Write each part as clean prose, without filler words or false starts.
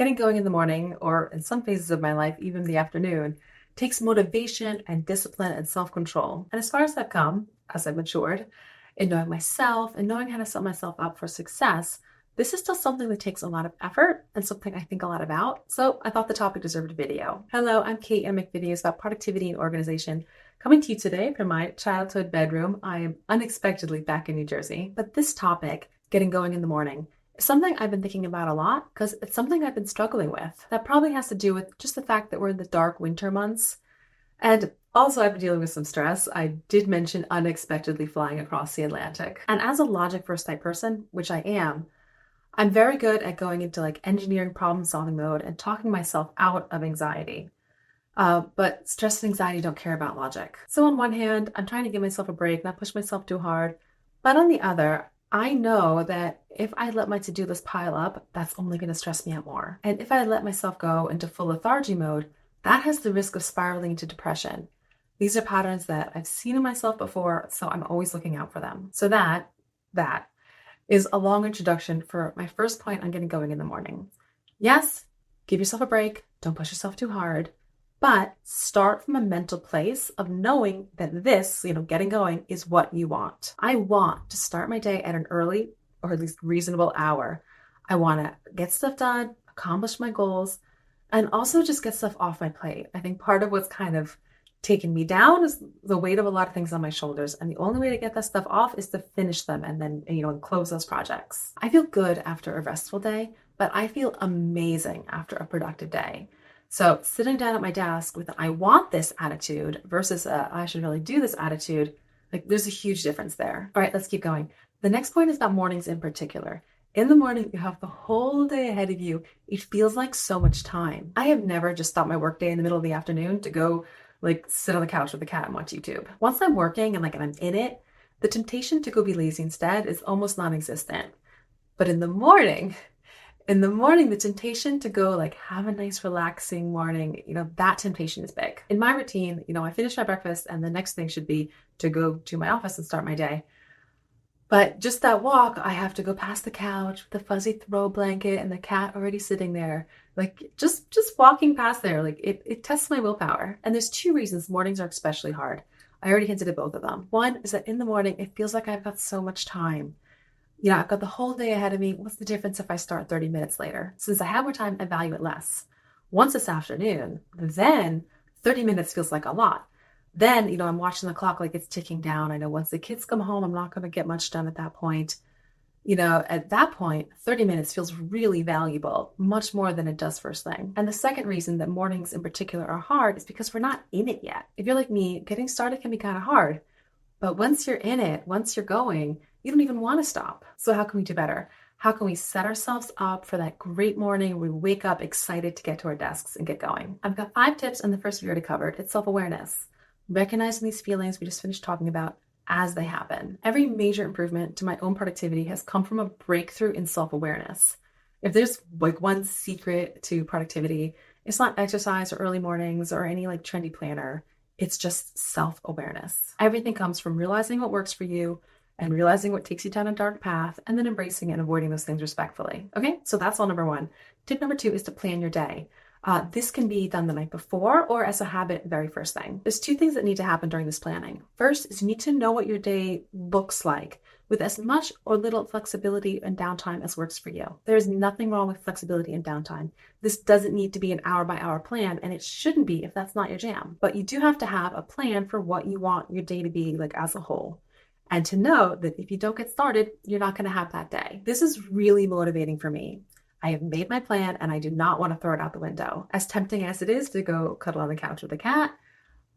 Getting going in the morning, or in some phases of my life, even the afternoon, takes motivation and discipline and self control. And as far as I've come, as I've matured, in knowing myself and knowing how to set myself up for success, this is still something that takes a lot of effort and something I think a lot about. So I thought the topic deserved a video. Hello, I'm Kate, and I make videos about productivity and organization. Coming to you today from my childhood bedroom. I am unexpectedly back in New Jersey. But this topic, getting going in the morning, something I've been thinking about a lot because it's something I've been struggling with. That probably has to do with just the fact that we're in the dark winter months. And also, I've been dealing with some stress. I did mention unexpectedly flying across the Atlantic. And as a logic first type person, which I am, I'm very good at going into like engineering problem solving mode and talking myself out of anxiety. But stress and anxiety don't care about logic. So on one hand, I'm trying to give myself a break, not push myself too hard. But on the other, I know that if I let my to-do list pile up, that's only going to stress me out more. And if I let myself go into full lethargy mode, that has the risk of spiraling into depression. These are patterns that I've seen in myself before, so I'm always looking out for them. So that is a long introduction for my first point on getting going in the morning. Yes, give yourself a break. Don't push yourself too hard. But start from a mental place of knowing that this, getting going is what you want. I want to start my day at an early or at least reasonable hour. I want to get stuff done, accomplish my goals, and also just get stuff off my plate. I think part of what's kind of taken me down is the weight of a lot of things on my shoulders. And the only way to get that stuff off is to finish them and then, and close those projects. I feel good after a restful day, but I feel amazing after a productive day. So sitting down at my desk with I want this attitude versus I should really do this attitude, like there's a huge difference there. All right, let's keep going. The next point is about mornings in particular. In the morning, you have the whole day ahead of you. It feels like so much time. I have never just stopped my workday in the middle of the afternoon to go like sit on the couch with the cat and watch YouTube. Once I'm working and I'm in it, the temptation to go be lazy instead is almost non-existent. But in the morning, the temptation to go have a nice relaxing morning, that temptation is big. In my routine, I finish my breakfast and the next thing should be to go to my office and start my day. But just that walk, I have to go past the couch with the fuzzy throw blanket and the cat already sitting there. Just walking past there, it tests my willpower. And there's two reasons mornings are especially hard. I already hinted at both of them. One is that in the morning, it feels like I've got so much time. I've got the whole day ahead of me. What's the difference if I start 30 minutes later? Since I have more time, I value it less. Once it's afternoon, then 30 minutes feels like a lot. Then, I'm watching the clock like it's ticking down. I know once the kids come home, I'm not going to get much done at that point. At that point, 30 minutes feels really valuable, much more than it does first thing. And the second reason that mornings in particular are hard is because we're not in it yet. If you're like me, getting started can be kind of hard. But once you're in it, once you're going, you don't even want to stop. So how can we do better? How can we set ourselves up for that great morning where we wake up excited to get to our desks and get going? I've got 5 tips, and the first we already covered. It's self-awareness. Recognizing these feelings we just finished talking about as they happen. Every major improvement to my own productivity has come from a breakthrough in self-awareness. If there's one secret to productivity, it's not exercise or early mornings or any trendy planner. It's just self-awareness. Everything comes from realizing what works for you and realizing what takes you down a dark path and then embracing and avoiding those things respectfully. Okay, so that's all number 1. Tip number 2 is to plan your day. This can be done the night before or as a habit very first thing. There's 2 things that need to happen during this planning. First is you need to know what your day looks like with as much or little flexibility and downtime as works for you. There's nothing wrong with flexibility and downtime. This doesn't need to be an hour-by-hour plan, and it shouldn't be if that's not your jam. But you do have to have a plan for what you want your day to be as a whole. And to know that if you don't get started, you're not going to have that day. This is really motivating for me. I have made my plan and I do not want to throw it out the window. As tempting as it is to go cuddle on the couch with a cat,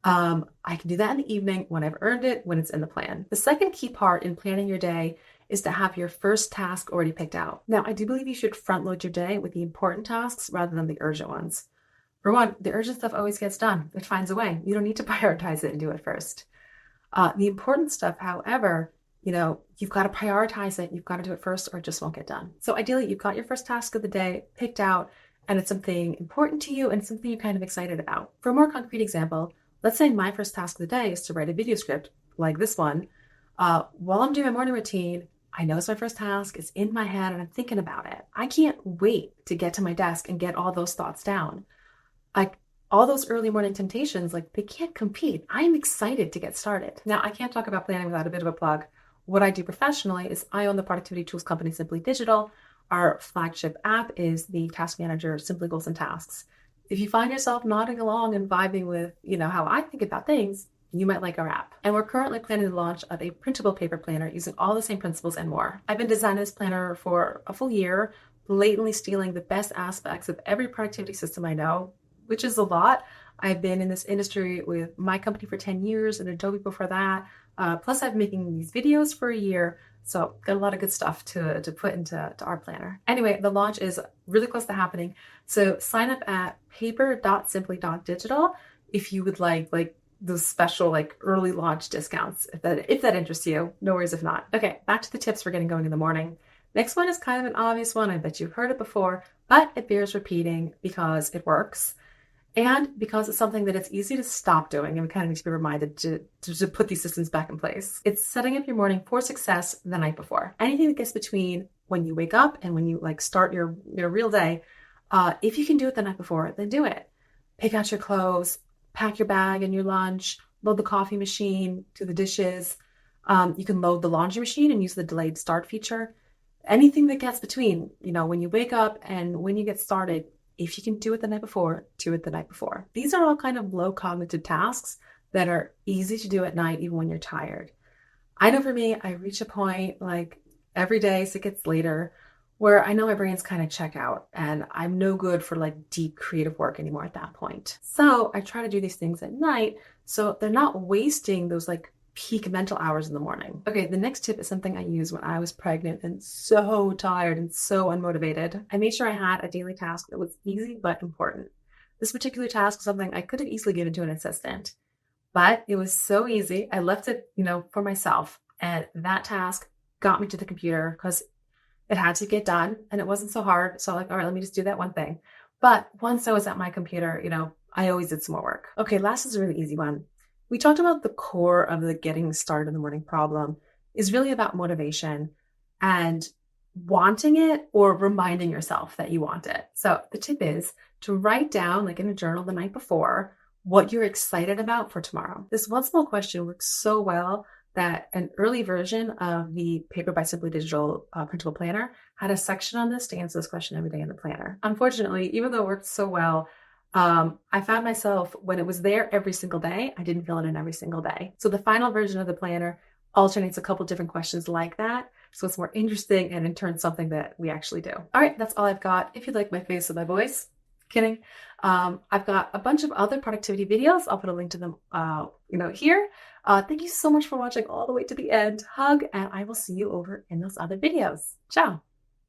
I can do that in the evening when I've earned it, when it's in the plan. The second key part in planning your day is to have your first task already picked out. Now, I do believe you should front load your day with the important tasks rather than the urgent ones. For one, the urgent stuff always gets done. It finds a way. You don't need to prioritize it and do it first. The important stuff, however, you've got to prioritize it. You've got to do it first or it just won't get done. So ideally, you've got your first task of the day picked out and it's something important to you and something you're kind of excited about. For a more concrete example, let's say my first task of the day is to write a video script like this one. While I'm doing my morning routine, I know it's my first task, it's in my head, and I'm thinking about it. I can't wait to get to my desk and get all those thoughts down. Like all those early morning temptations, like they can't compete. I'm excited to get started. Now, I can't talk about planning without a bit of a plug. What I do professionally is I own the productivity tools company Simply Digital. Our flagship app is the task manager Simply Goals and Tasks. If you find yourself nodding along and vibing with, how I think about things, you might like our app. And we're currently planning the launch of a printable paper planner using all the same principles and more. I've been designing this planner for a full year, blatantly stealing the best aspects of every productivity system I know, which is a lot. I've been in this industry with my company for 10 years and Adobe before that. Plus, I've been making these videos for a year. So got a lot of good stuff to put into our planner. Anyway, the launch is really close to happening. So sign up at paper.simply.digital if you would like those special early launch discounts. If that interests you, no worries if not. Okay, back to the tips for getting going in the morning. Next one is kind of an obvious one. I bet you've heard it before, but it bears repeating because it works. And because it's something that it's easy to stop doing, and we kind of need to be reminded to put these systems back in place. It's setting up your morning for success the night before. Anything that gets between when you wake up and when you start your real day, if you can do it the night before, then do it. Pick out your clothes, pack your bag and your lunch, load the coffee machine, do the dishes. You can load the laundry machine and use the delayed start feature. Anything that gets between, when you wake up and when you get started, if you can do it the night before, do it the night before. These are all kind of low cognitive tasks that are easy to do at night, even when you're tired. I know for me, I reach a point every day as it gets later where I know my brain's kind of check out and I'm no good for deep creative work anymore at that point. So I try to do these things at night so they're not wasting those peak mental hours in the morning. Okay, the next tip is something I used when I was pregnant and so tired and so unmotivated. I made sure I had a daily task that was easy but important. This particular task was something I could have easily given to an assistant, but it was so easy. I left it, for myself. And that task got me to the computer because it had to get done and it wasn't so hard. So all right, let me just do that one thing. But once I was at my computer, I always did some more work. Okay, last is a really easy one. We talked about the core of the getting started in the morning problem is really about motivation and wanting it or reminding yourself that you want it. So the tip is to write down, in a journal the night before, what you're excited about for tomorrow. This one small question works so well that an early version of the Paper by Simply Digital Printable Planner had a section on this to answer this question every day in the planner. Unfortunately, even though it worked so well, I found myself when it was there every single day, I didn't fill it in every single day. So the final version of the planner alternates a couple different questions like that. So it's more interesting and in turn something that we actually do. All right, that's all I've got. If you like my face and my voice, kidding. I've got a bunch of other productivity videos. I'll put a link to them, here. Thank you so much for watching all the way to the end. Hug, and I will see you over in those other videos. Ciao.